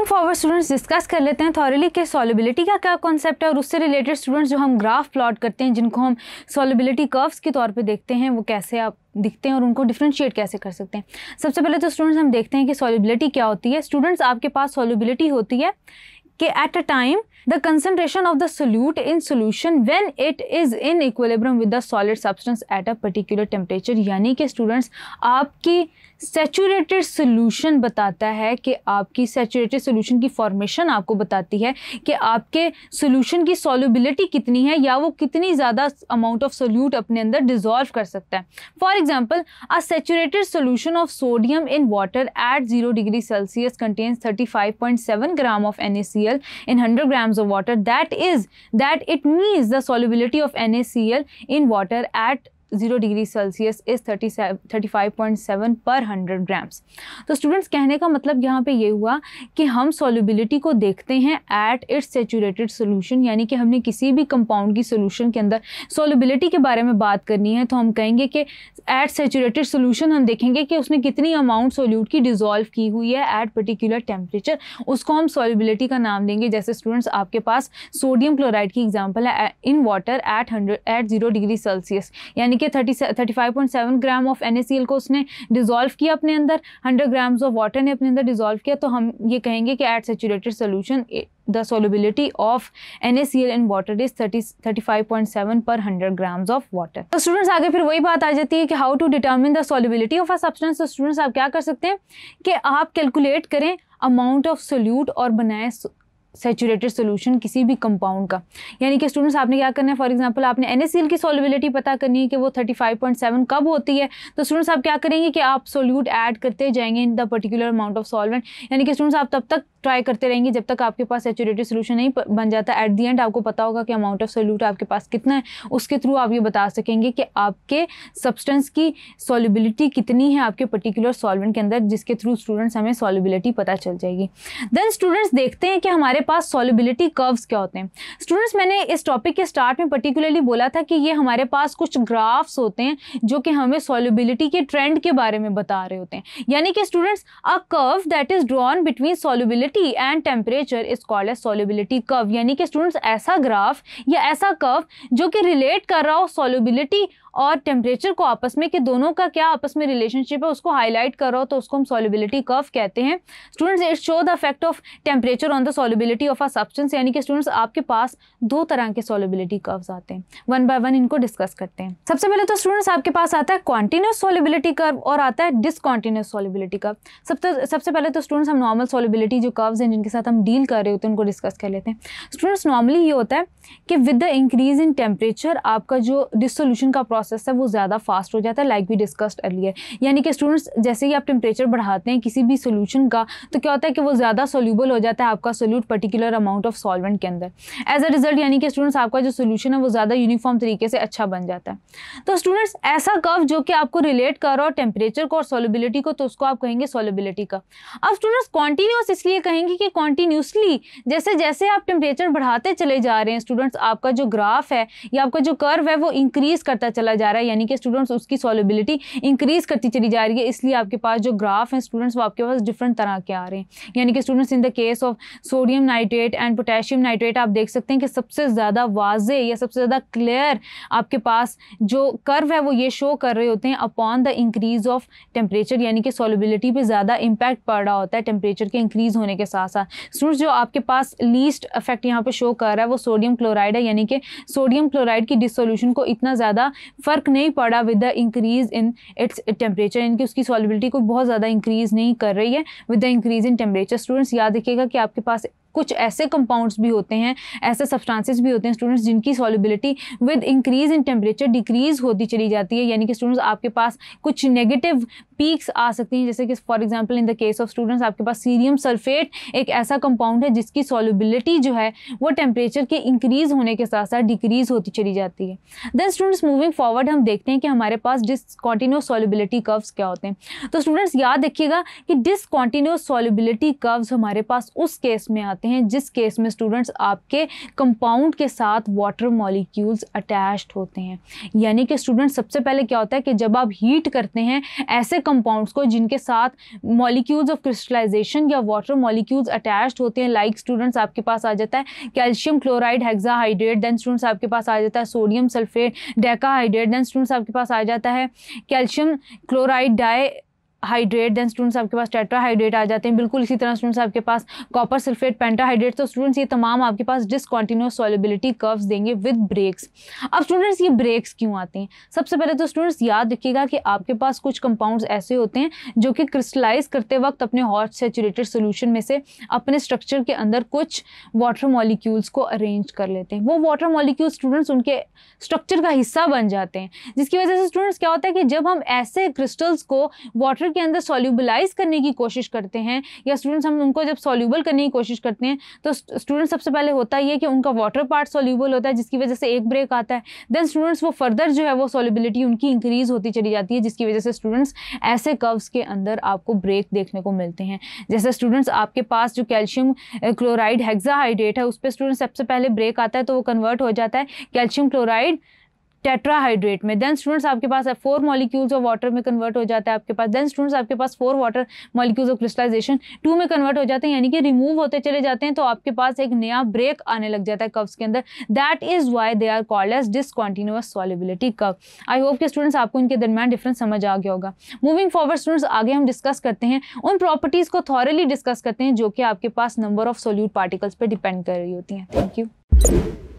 Forward students discuss कर लेते हैं थॉरली के सॉल्युबिलिटी का क्या कॉन्सेप्ट है और उससे रिलेटेड स्टूडेंट्स जो हम ग्राफ प्लॉट करते हैं, जिनको हम सॉल्युबिलिटी कर्व्स के तौर पे देखते हैं, वो कैसे आप दिखते हैं और उनको डिफरेंशिएट कैसे कर सकते हैं। सबसे पहले तो स्टूडेंट्स हम देखते हैं कि सॉल्युबिलिटी क्या होती है। स्टूडेंट्स आपके पास सॉल्युबिलिटी होती है कि at a time the concentration of the solute in solution when it is in equilibrium with the solid substance at a particular temperature। यानी कि स्टूडेंट्स आपकी सैचुरेटेड सोल्यूशन बताता है कि आपकी सैचुरेटेड सोल्यूशन की फॉर्मेशन आपको बताती है कि आपके सोल्यूशन की सॉल्युबिलिटी कितनी है या वो कितनी ज़्यादा अमाउंट ऑफ सोल्यूट अपने अंदर डिजॉल्व कर सकता है। For example, a saturated solution of sodium in water at 0 degree Celsius contains 35.7 gram of NaCl in 100 grams of water. That it means the solubility of NaCl in water at 0 degree Celsius is 35.7 पर 100 grams. तो students कहने का मतलब यहाँ पे ये हुआ कि हम सॉल्युबिलिटी को देखते हैं एट इट्स सैचुरेटेड सोल्यूशन, यानी कि हमने किसी भी कंपाउंड की सोल्यूशन के अंदर सॉल्युबिलिटी के बारे में बात करनी है तो हम कहेंगे कि एट सैचुरेटेड सोल्यूशन हम देखेंगे कि उसने कितनी अमाउंट सोल्यूट की डिजॉल्व की हुई है एट पर्टिकुलर टेम्परेचर, उसको हम सॉल्युबिलिटी का नाम देंगे। जैसे स्टूडेंट्स आपके पास सोडियम क्लोराइड की एग्जाम्पल है in water at 0 degree Celsius, यानी कि 35.7 ग्राम ऑफ NaCl को उसने डिजॉल्व किया अपने अंदर, 100 ग्राम्स ऑफ वाटर ने अपने अंदर डिजॉल्व किया, तो हम ये कहेंगे कि at saturated solution the solubility of NaCl in water is 35.7 पर 100 ग्राम्स ऑफ वाटर। तो स्टूडेंट्स आगे फिर वही बात आ जाती है कि how to determine the solubility of a substance. तो स्टूडेंट्स आप क्या कर सकते हैं कि आप कैलकुलेट करें अमाउंट ऑफ सोल्यूट और बनाएं सैचुरेटेड सोल्यूशन किसी भी कंपाउंड का। यानी कि स्टूडेंट्स आपने क्या करना है, फॉर एग्जांपल आपने NaCl की सॉल्युबिलिटी पता करनी है कि वो 35.7 कब होती है, तो स्टूडेंट्स आप क्या करेंगे कि आप सोल्यूट ऐड करते जाएंगे in the particular amount of solvent. यानी कि स्टूडेंट्स आप तब तक ट्राई करते रहेंगे जब तक आपके पास सैचुरेटेड सोल्यूशन नहीं बन जाता। एट दी एंड आपको पता होगा कि अमाउंट ऑफ सोल्यूट आपके पास कितना है, उसके थ्रू आप ये बता सकेंगे कि आपके सब्सटेंस की सॉल्युबिलिटी कितनी है आपके पर्टिकुलर सॉल्वेंट के अंदर, जिसके थ्रू स्टूडेंट्स हमें सॉल्युबिलिटी पता चल जाएगी। देन स्टूडेंट्स देखते हैं कि हमारे पास सॉल्युबिलिटी कर्व्स क्या होते हैं। स्टूडेंट्स मैंने इस टॉपिक के स्टार्ट में पर्टिकुलरली बोला था कि ये हमारे पास कुछ ग्राफ्स होते हैं जो कि हमें सॉल्युबिलिटी के ट्रेंड के बारे में बता रहे होते हैं। यानी कि students a curve that is drawn between solubility and temperature is called as solubility curve. यानी कि स्टूडेंट्स ऐसा ग्राफ या ऐसा कर्व जो कि रिलेट कर रहा हो सॉल्युबिलिटी और टेम्परेचर को आपस में, कि दोनों का क्या आपस में रिलेशनशिप है, उसको हाईलाइट कर रहा हो, तो उसको हम सॉल्युबिलिटी कर्व कहते हैं। Students it show the effect of temperature on the solubility of a substance. यानी कि स्टूडेंट्स आपके पास दो तरह के सॉल्युबिलिटी कर्व्स आते हैं, वन बाय वन इनको डिस्कस करते हैं। सबसे पहले तो स्टूडेंट्स आपके पास आता है कॉन्टिन्यूस सॉल्युबिलिटी कर्व और आता है डिसकॉन्टिन्यूस सॉल्युबिलिटी कर्व। सबसे पहले तो स्टूडेंट्स हम नॉर्मल सॉल्युबिलिटी जो कर्व्स हैं जिनके साथ हम डील कर रहे होते हैं उनको डिस्कस कर लेते हैं। स्टूडेंट्स नॉर्मली ये होता है कि with the increase in temperature आपका जो डिसोल्यूशन का प्रोसेस है वो ज़्यादा फास्ट हो जाता है, लाइक वी डिस्कस्ड अर्लियर। यानी कि स्टूडेंट्स जैसे ही आप टेम्परेचर बढ़ाते हैं किसी भी सोल्यूशन का, तो क्या होता है कि वो ज़्यादा सोल्यूबल हो जाता है आपका solute particular amount of solvent के अंदर। एज अ रिजल्ट यानी कि स्टूडेंट्स आपका जो सोल्यूशन है वो ज़्यादा यूनिफॉर्म तरीके से अच्छा बन जाता है। तो स्टूडेंट्स ऐसा कर्व जो कि आपको रिलेट कर रहा हो टेम्परेचर को और सॉल्युबिलिटी को, तो उसको आप कहेंगे सॉल्युबिलिटी कर्व। अब स्टूडेंट्स कॉन्टिन्यूस इसलिए कहेंगे कि कॉन्टिन्यूसली जैसे जैसे आप टेम्परेचर बढ़ाते चले जा रहे हैं स्टूडेंट्स, आपका जो ग्राफ है या आपका जो कर्व है वो इंक्रीज करता चला जा रहा है, यानी कि स्टूडेंट्स उसकी सॉल्युबिलिटी इंक्रीज करती चली जा रही है। इसलिए आपके पास जो ग्राफ है स्टूडेंट्स वो आपके पास डिफरेंट तरह के आ रहे हैं। यानी कि students in the case of sodium nitrate and potassium nitrate आप देख सकते हैं कि सबसे ज़्यादा वाजे या सबसे ज़्यादा क्लियर आपके पास जो कर्व है वो ये शो कर रहे होते हैं upon the increase of temperature, यानी कि सॉल्युबिलिटी पे ज़्यादा इंपैक्ट पड़ रहा होता है टेम्परेचर के इंक्रीज होने के साथ साथ। स्टूडेंट्स जो आपके पास लीस्ट इफेक्ट यहाँ पे शो कर रहा है वो सोडियम क्लोराइड है, यानी कि सोडियम क्लोराइड की डिसोल्यूशन को इतना ज़्यादा फर्क नहीं पड़ा with the increase in its temperature, यानी कि उसकी सॉल्युबिलिटी को बहुत ज़्यादा इंक्रीज नहीं कर रही है with the increase in temperature. Students याद रखिएगा कि आपके पास कुछ ऐसे कंपाउंड्स भी होते हैं, ऐसे सब्सटेंसेस भी होते हैं स्टूडेंट्स जिनकी solubility with increase in temperature decrease होती चली जाती है। यानी कि स्टूडेंट्स आपके पास कुछ नेगेटिव पीक्स आ सकती हैं, जैसे कि for example in the case of students आपके पास सीरियम सल्फेट एक ऐसा कंपाउंड है जिसकी सॉल्युबिलिटी जो है वो टेम्परेचर के इंक्रीज होने के साथ साथ डिक्रीज होती चली जाती है। देन स्टूडेंट्स मूविंग फॉरवर्ड हम देखते हैं कि हमारे पास डिसकॉन्टिन्यूस सॉल्युबिलिटी कर्व्स क्या होते हैं। तो स्टूडेंट्स याद रखिएगा कि डिसकॉन्टिन्यूस सॉल्युबिलिटी कर्व्स हमारे पास उस केस में आते आते हैं जिस केस में स्टूडेंट्स आपके कंपाउंड के साथ वाटर मॉलिक्यूल्स अटैच्ड होते हैं। यानी कि स्टूडेंट्स सबसे पहले क्या होता है कि जब आप हीट करते हैं ऐसे कंपाउंड्स को जिनके साथ मॉलिक्यूल्स ऑफ क्रिस्टलाइजेशन या वाटर मॉलिक्यूल्स अटैच्ड होते हैं, लाइक स्टूडेंट्स आपके पास आ जाता है calcium chloride hexahydrate, then students आपके पास आ जाता है sodium sulphate decahydrate, then students आपके पास आ जाता है calcium chloride hydrate, then students आपके पास टेट्राहाइड्रेट आ जाते हैं। बिल्कुल इसी तरह स्टूडेंट्स आपके पास कॉपर सल्फेट पेंटाहाइड्रेट। तो स्टूडेंट्स ये तमाम आपके पास डिसकंटिन्यूअस सॉल्युबिलिटी कर्व्स देंगे विद ब्रेक्स। अब स्टूडेंट्स ये ब्रेक्स क्यों आते हैं? सबसे पहले तो स्टूडेंट्स याद रखिएगा कि आपके पास कुछ कंपाउंड्स ऐसे होते हैं जो कि क्रिस्टलाइज करते वक्त अपने हॉट सैचुरेटेड सोल्यूशन में से अपने स्ट्रक्चर के अंदर कुछ वाटर मॉलिक्यूल्स को अरेंज कर लेते हैं। वो वाटर मॉलिक्यूल्स स्टूडेंट्स उनके स्ट्रक्चर का हिस्सा बन जाते हैं, जिसकी वजह से स्टूडेंट्स क्या होता है कि जब हम ऐसे क्रिस्टल्स को वाटर के अंदर सॉल्यूबलाइज करने की कोशिश करते हैं या स्टूडेंट्स हम उनको जब सॉल्यूबल करने की कोशिश करते हैं तो स्टूडेंट्स सबसे पहले होता ही है कि उनका वाटर पार्ट सॉल्यूबल होता है, जिसकी वजह से एक ब्रेक आता है। देन स्टूडेंट्स वो फर्दर जो है वो सॉल्युबिलिटी उनकी इंक्रीज होती चली जाती है, जिसकी वजह से स्टूडेंट्स ऐसे कर्व्स के अंदर आपको ब्रेक देखने को मिलते हैं। जैसे स्टूडेंट्स आपके पास जो कैल्शियम क्लोराइड हेक्साहाइड्रेट है उस पर स्टूडेंट्स सबसे पहले ब्रेक आता है तो वो कन्वर्ट हो जाता है कैल्शियम क्लोराइड टेट्राहाइड्रेट में। देन स्टूडेंट्स आपके पास 4 मॉलिक्यूल्स ऑफ वाटर में कन्वर्ट हो जाता है आपके पास। देन स्टूडेंट्स आपके पास 4 वाटर मॉलिक्यूल्स ऑफ क्रिस्टलाइजेशन 2 में कन्वर्ट हो जाते हैं, यानी कि रिमूव होते चले जाते हैं। तो आपके पास एक नया ब्रेक आने लग जाता है कर्व्स के अंदर। That is why they are called as discontinuous solubility curve. I hope कि स्टूडेंट्स आपको इनके दरमियान डिफरेंस समझ आ गया होगा। मूविंग फॉरवर्ड स्टूडेंट्स आगे हम डिस्कस करते हैं उन प्रॉपर्टीज को थॉरली डिस्कस करते हैं जो कि आपके पास नंबर ऑफ सोल्यूट पार्टिकल्स पर डिपेंड कर रही होती हैं। Thank you.